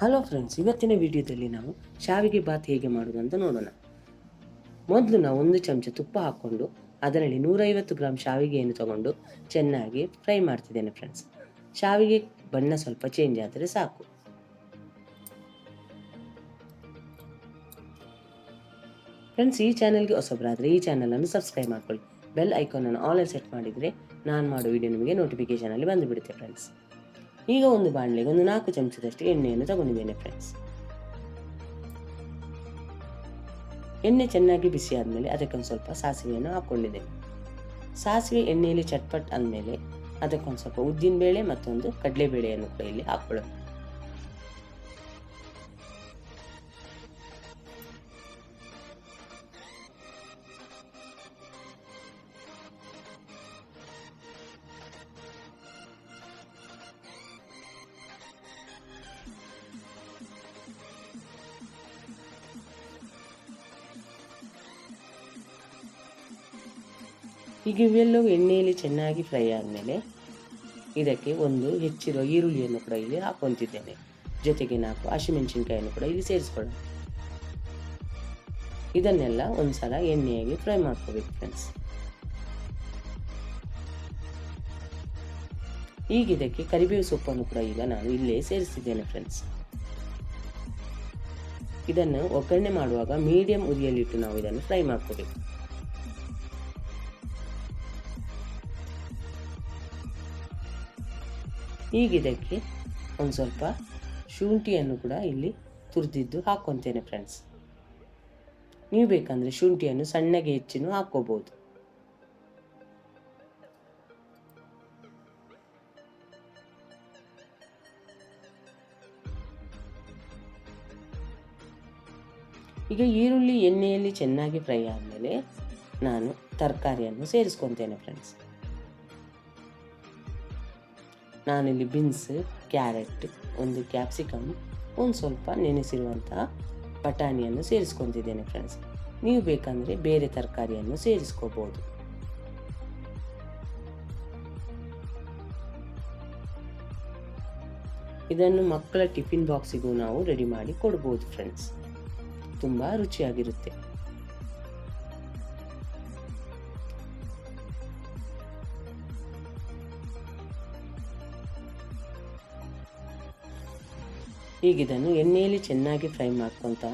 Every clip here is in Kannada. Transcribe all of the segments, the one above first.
ಹಲೋ ಫ್ರೆಂಡ್ಸ್, ಇವತ್ತಿನ ವಿಡಿಯೋದಲ್ಲಿ ನಾವು ಶಾವಿಗೆ ಬಾತ್ ಹೇಗೆ ಮಾಡೋದು ಅಂತ ನೋಡೋಣ. ಮೊದಲು ನಾವು 1 ಚಮಚ ತುಪ್ಪ ಹಾಕ್ಕೊಂಡು ಅದರಲ್ಲಿ 150 ಗ್ರಾಂ ಶಾವಿಗೆಯನ್ನು ತಗೊಂಡು ಚೆನ್ನಾಗಿ ಫ್ರೈ ಮಾಡ್ತಿದ್ದೇನೆ ಫ್ರೆಂಡ್ಸ್. ಶಾವಿಗೆ ಬಣ್ಣ ಸ್ವಲ್ಪ ಚೇಂಜ್ ಆದರೆ ಸಾಕು. ಫ್ರೆಂಡ್ಸ್, ಈ ಚಾನೆಲ್ಗೆ ಹೊಸಬರಾದರೆ ಈ ಚಾನಲನ್ನು ಸಬ್ಸ್ಕ್ರೈಬ್ ಮಾಡ್ಕೊಳ್ಳಿ. ಬೆಲ್ ಐಕಾನನ್ನು ಆಲ್ ಸೆಟ್ ಮಾಡಿದರೆ ನಾನು ಮಾಡೋ ವಿಡಿಯೋ ನಿಮಗೆ ನೋಟಿಫಿಕೇಶನಲ್ಲಿ ಬಂದುಬಿಡುತ್ತೆ ಫ್ರೆಂಡ್ಸ್. ಈಗ ಒಂದು ಬಾಣಲೆಗೆ 4 ಚಮಚದಷ್ಟು ಎಣ್ಣೆಯನ್ನು ತಗೊಂಡಿದ್ದೇನೆ ಫ್ರೆಂಡ್ಸ್. ಎಣ್ಣೆ ಚೆನ್ನಾಗಿ ಬಿಸಿ ಆದಮೇಲೆ ಅದಕ್ಕೊಂದು ಸ್ವಲ್ಪ ಸಾಸಿವೆಯನ್ನು ಹಾಕ್ಕೊಂಡಿದ್ದೇನೆ. ಸಾಸಿವೆ ಎಣ್ಣೆಯಲ್ಲಿ ಚಟ್ಪಟ್ ಅಂದಮೇಲೆ ಅದಕ್ಕೊಂದು ಸ್ವಲ್ಪ ಉದ್ದಿನಬೇಳೆ ಮತ್ತೊಂದು ಕಡಲೆಬೇಳೆಯನ್ನು ಕೂಡ ಇಲ್ಲಿ ಹಾಕ್ಕೊಳ್ಳೋಣ. ಈಗ ಇವೆಲ್ಲವೂ ಎಣ್ಣೆಯಲ್ಲಿ ಚೆನ್ನಾಗಿ ಫ್ರೈ ಆದಮೇಲೆ ಇದಕ್ಕೆ ಒಂದು ಹೆಚ್ಚಿರುವ ಈರುಳ್ಳಿಯನ್ನು ಕೂಡ ಇಲ್ಲಿ ಹಾಕ್ಕೊತಿದ್ದೇನೆ. ಜೊತೆಗೆ 4 ಹಸಿಮೆಣಸಿನಕಾಯಿಯನ್ನು ಕೂಡ ಇಲ್ಲಿ ಸೇರಿಸ್ಕೊಳ್ಳೋಣ. ಇದನ್ನೆಲ್ಲ ಒಂದ್ಸಲ ಎಣ್ಣೆಯಾಗಿ ಫ್ರೈ ಮಾಡ್ಕೋಬೇಕು ಫ್ರೆಂಡ್ಸ್. ಈಗ ಇದಕ್ಕೆ ಕರಿಬೇವು ಸೊಪ್ಪನ್ನು ಕೂಡ ಈಗ ನಾನು ಇಲ್ಲೇ ಸೇರಿಸ್ತಿದ್ದೇನೆ ಫ್ರೆಂಡ್ಸ್. ಇದನ್ನು ಒಗ್ಗರಣೆ ಮಾಡುವಾಗ ಮೀಡಿಯಂ ಉರಿಯಲ್ಲಿಟ್ಟು ನಾವು ಇದನ್ನು ಫ್ರೈ ಮಾಡ್ಕೋಬೇಕು. ಈಗ ಇದಕ್ಕೆ ಒಂದು ಸ್ವಲ್ಪ ಶುಂಠಿಯನ್ನು ಕೂಡ ಇಲ್ಲಿ ತುರಿದಿದ್ದು ಹಾಕ್ಕೊತೇನೆ ಫ್ರೆಂಡ್ಸ್. ನೀವು ಬೇಕಂದರೆ ಶುಂಠಿಯನ್ನು ಸಣ್ಣಗೆ ಹೆಚ್ಚಿನೂ ಹಾಕ್ಕೋಬಹುದು. ಈಗ ಈರುಳ್ಳಿ ಎಣ್ಣೆಯಲ್ಲಿ ಚೆನ್ನಾಗಿ ಫ್ರೈ ಆದಮೇಲೆ ನಾನು ತರಕಾರಿಯನ್ನು ಸೇರಿಸ್ಕೊತೇನೆ ಫ್ರೆಂಡ್ಸ್. ನಾನಿಲ್ಲಿ ಬೀನ್ಸ್, ಕ್ಯಾರೆಟ್, ಒಂದು ಕ್ಯಾಪ್ಸಿಕಮ್, ಒಂದು ಸ್ವಲ್ಪ ನೆನೆಸಿರುವಂತಹ ಬಟಾಣಿಯನ್ನು ಸೇರಿಸ್ಕೊತಿದ್ದೇನೆ ಫ್ರೆಂಡ್ಸ್. ನೀವು ಬೇಕಂದರೆ ಬೇರೆ ತರಕಾರಿಯನ್ನು ಸೇರಿಸ್ಕೋಬಹುದು. ಇದನ್ನು ಮಕ್ಕಳ ಟಿಫಿನ್ ಬಾಕ್ಸಿಗೂ ನಾವು ರೆಡಿ ಮಾಡಿ ಕೊಡ್ಬೋದು ಫ್ರೆಂಡ್ಸ್. ತುಂಬ ರುಚಿಯಾಗಿರುತ್ತೆ. ಈಗ ಇದನ್ನು ಎಣ್ಣೆಯಲ್ಲಿ ಚೆನ್ನಾಗಿ ಫ್ರೈ ಮಾಡ್ಕೊತ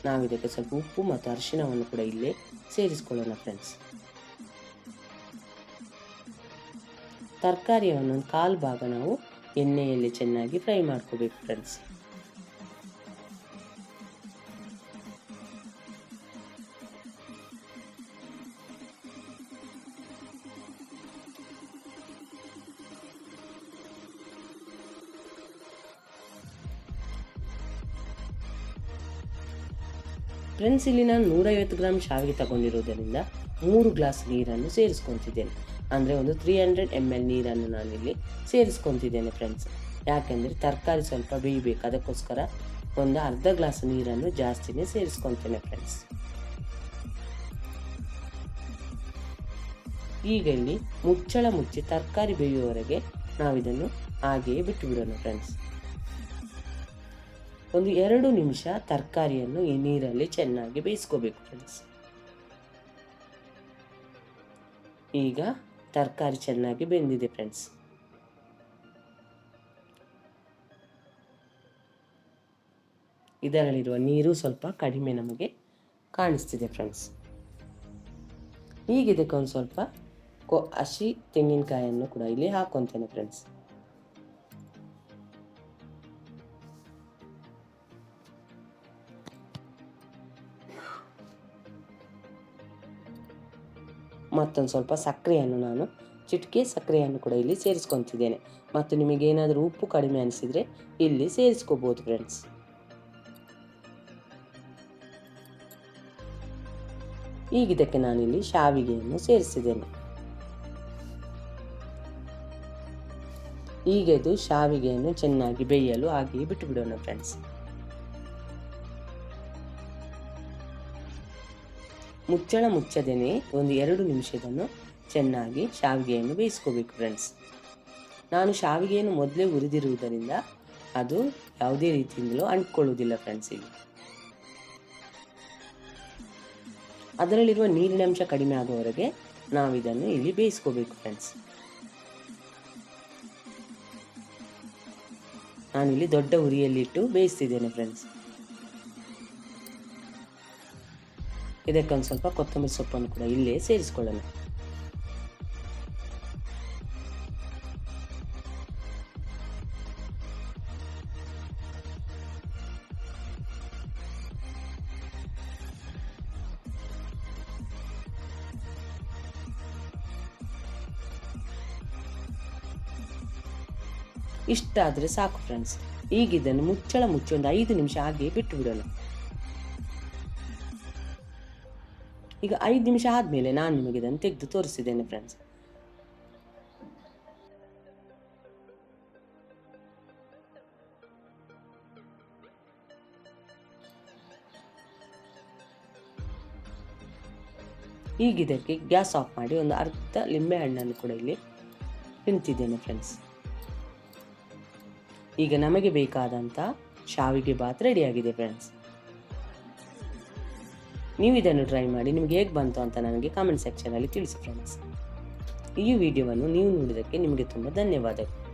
ನಾವು ಇದಕ್ಕೆ ಸ್ವಲ್ಪ ಉಪ್ಪು ಮತ್ತು ಅರಿಶಿಣವನ್ನು ಕೂಡ ಇಲ್ಲೇ ಸೇರಿಸ್ಕೊಳ್ಳೋಣ ಫ್ರೆಂಡ್ಸ್. ತರಕಾರಿಯನ್ನು 1/4 ಭಾಗ ನಾವು ಎಣ್ಣೆಯಲ್ಲಿ ಚೆನ್ನಾಗಿ ಫ್ರೈ ಮಾಡ್ಕೋಬೇಕು ಫ್ರೆಂಡ್ಸ್. ಫ್ರೆಂಡ್ಸ್, ಇಲ್ಲಿ ನಾನು 150 ಗ್ರಾಂ ಶಾವಿಗೆ ತಗೊಂಡಿರೋದರಿಂದ 3 ಗ್ಲಾಸ್ ನೀರನ್ನು ಸೇರಿಸ್ಕೊತಿದ್ದೇನೆ. ಅಂದರೆ ಒಂದು 300 ml ನೀರನ್ನು ನಾನಿಲ್ಲಿ ಸೇರಿಸ್ಕೊತಿದ್ದೇನೆ ಫ್ರೆಂಡ್ಸ್. ಯಾಕೆಂದರೆ ತರಕಾರಿ ಸ್ವಲ್ಪ ಬೇಯಬೇಕು, ಅದಕ್ಕೋಸ್ಕರ ಒಂದು ಅರ್ಧ ಗ್ಲಾಸ್ ನೀರನ್ನು ಜಾಸ್ತಿನೇ ಸೇರಿಸ್ಕೊತೇನೆ ಫ್ರೆಂಡ್ಸ್. ಈಗ ಇಲ್ಲಿ ಮುಚ್ಚಳ ಮುಚ್ಚಿ ತರಕಾರಿ ಬೇಯುವವರೆಗೆ ನಾವಿದನ್ನು ಹಾಗೆಯೇ ಬಿಟ್ಟು ಬಿಡೋಣ ಫ್ರೆಂಡ್ಸ್. ಒಂದು 2 ನಿಮಿಷ ತರಕಾರಿಯನ್ನು ಈ ನೀರಲ್ಲಿ ಚೆನ್ನಾಗಿ ಬೇಯಿಸ್ಕೋಬೇಕು ಫ್ರೆಂಡ್ಸ್. ಈಗ ತರಕಾರಿ ಚೆನ್ನಾಗಿ ಬೆಂದಿದೆ ಫ್ರೆಂಡ್ಸ್. ಇದರಲ್ಲಿರುವ ನೀರು ಸ್ವಲ್ಪ ಕಡಿಮೆ ನಮಗೆ ಕಾಣಿಸ್ತಿದೆ ಫ್ರೆಂಡ್ಸ್. ಈಗ ಇದಕ್ಕೆ ಒಂದು ಸ್ವಲ್ಪ ಹಸಿ ತೆಂಗಿನಕಾಯಿಯನ್ನು ಕೂಡ ಇಲ್ಲಿ ಹಾಕ್ಕೊತೇನೆ ಫ್ರೆಂಡ್ಸ್. ಮತ್ತೊಂದು ಸ್ವಲ್ಪ ಸಕ್ಕರೆಯನ್ನು ನಾನು ಚಿಟಿಕೆ ಸಕ್ಕರೆಯನ್ನು ಕೂಡ ಇಲ್ಲಿ ಸೇರಿಸ್ಕೊತಿದ್ದೇನೆ. ಮತ್ತು ನಿಮಗೇನಾದರೂ ಉಪ್ಪು ಕಡಿಮೆ ಅನಿಸಿದರೆ ಇಲ್ಲಿ ಸೇರಿಸ್ಕೋಬೋದು ಫ್ರೆಂಡ್ಸ್. ಈಗ ಇದಕ್ಕೆ ನಾನಿಲ್ಲಿ ಶಾವಿಗೆಯನ್ನು ಸೇರಿಸಿದ್ದೇನೆ. ಈಗ ಇದು ಶಾವಿಗೆಯನ್ನು ಚೆನ್ನಾಗಿ ಬೇಯಲು ಹಾಗೆಯೇ ಬಿಟ್ಟು ಬಿಡೋಣ ಫ್ರೆಂಡ್ಸ್. ಮುಚ್ಚಳ ಮುಚ್ಚದೇನೆ ಒಂದು 2 ನಿಮಿಷದನ್ನು ಚೆನ್ನಾಗಿ ಶಾವಿಗೆಯನ್ನು ಬೇಯಿಸ್ಕೋಬೇಕು ಫ್ರೆಂಡ್ಸ್. ನಾನು ಶಾವಿಗೆಯನ್ನು ಮೊದಲೇ ಹುರಿದಿರುವುದರಿಂದ ಅದು ಯಾವುದೇ ರೀತಿಯಿಂದಲೂ ಅಂಟ್ಕೊಳ್ಳುವುದಿಲ್ಲ ಫ್ರೆಂಡ್ಸ್. ಇಲ್ಲಿ ಅದರಲ್ಲಿರುವ ನೀರಿನ ಅಂಶ ಕಡಿಮೆ ಆಗುವವರೆಗೆ ನಾವು ಇದನ್ನು ಇಲ್ಲಿ ಬೇಯಿಸ್ಕೋಬೇಕು ಫ್ರೆಂಡ್ಸ್. ನಾನಿಲ್ಲಿ ದೊಡ್ಡ ಉರಿಯಲ್ಲಿಟ್ಟು ಬೇಯಿಸ್ತಿದ್ದೇನೆ ಫ್ರೆಂಡ್ಸ್. ಇದಕ್ಕೊಂದು ಸ್ವಲ್ಪ ಕೊತ್ತಂಬರಿ ಸೊಪ್ಪನ್ನು ಕೂಡ ಇಲ್ಲೇ ಸೇರಿಸ್ಕೊಳ್ಳೋಣ. ಇಷ್ಟಾದರೆ ಸಾಕು ಫ್ರೆಂಡ್ಸ್. ಈಗ ಇದನ್ನು ಮುಚ್ಚಿ ಒಂದು 5 ನಿಮಿಷ ಹಾಗೆ ಬಿಟ್ಟು ಬಿಡೋಣ. ಈಗ 5 ನಿಮಿಷ ಆದಮೇಲೆ ನಾನು ನಿಮಗೆ ಇದನ್ನು ತೆಗೆದು ತೋರಿಸಿದ್ದೇನೆ ಫ್ರೆಂಡ್ಸ್. ಈಗ ಇದಕ್ಕೆ ಗ್ಯಾಸ್ ಆಫ್ ಮಾಡಿ ಒಂದು ಅರ್ಧ ಲಿಂಬೆ ಹಣ್ಣನ್ನು ಕೂಡ ಇಲ್ಲಿ ಹಿಂಡ್ತಿದ್ದೇನೆ ಫ್ರೆಂಡ್ಸ್. ಈಗ ನಮಗೆ ಬೇಕಾದಂಥ ಶಾವಿಗೆ ಬಾತ್ ರೆಡಿಯಾಗಿದೆ ಫ್ರೆಂಡ್ಸ್. ನೀವು ಇದನ್ನು ಟ್ರೈ ಮಾಡಿ ನಿಮಗೆ ಹೇಗೆ ಬಂತು ಅಂತ ನನಗೆ ಕಾಮೆಂಟ್ ಸೆಕ್ಷನಲ್ಲಿ ತಿಳಿಸಿ ಫ್ರೆಂಡ್ಸ್. ಈ ವಿಡಿಯೋವನ್ನು ನೀವು ನೋಡಿದ್ದಕ್ಕೆ ನಿಮಗೆ ತುಂಬ ಧನ್ಯವಾದಗಳು.